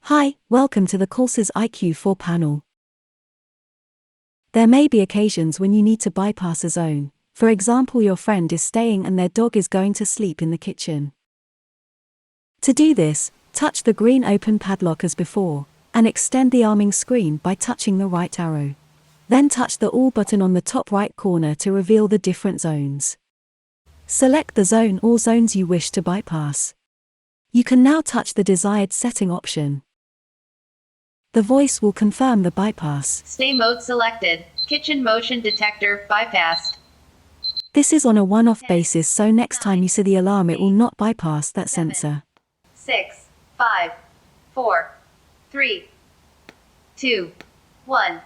Hi, welcome to the Qolsys IQ4 panel. There may be occasions when you need to bypass a zone. For example, your friend is staying and their dog is going to sleep in the kitchen. To do this, touch the green open padlock as before, and extend the arming screen by touching the right arrow. Then touch the All button on the top right corner to reveal the different zones. Select the zone or zones you wish to bypass. You can now touch the desired setting option. The voice will confirm the bypass. Stay mode selected. Kitchen motion detector bypassed. This is on a one-off basis, so next time you see the alarm it will not bypass that 7, sensor. 6, 5, 4, 3, 2, 1.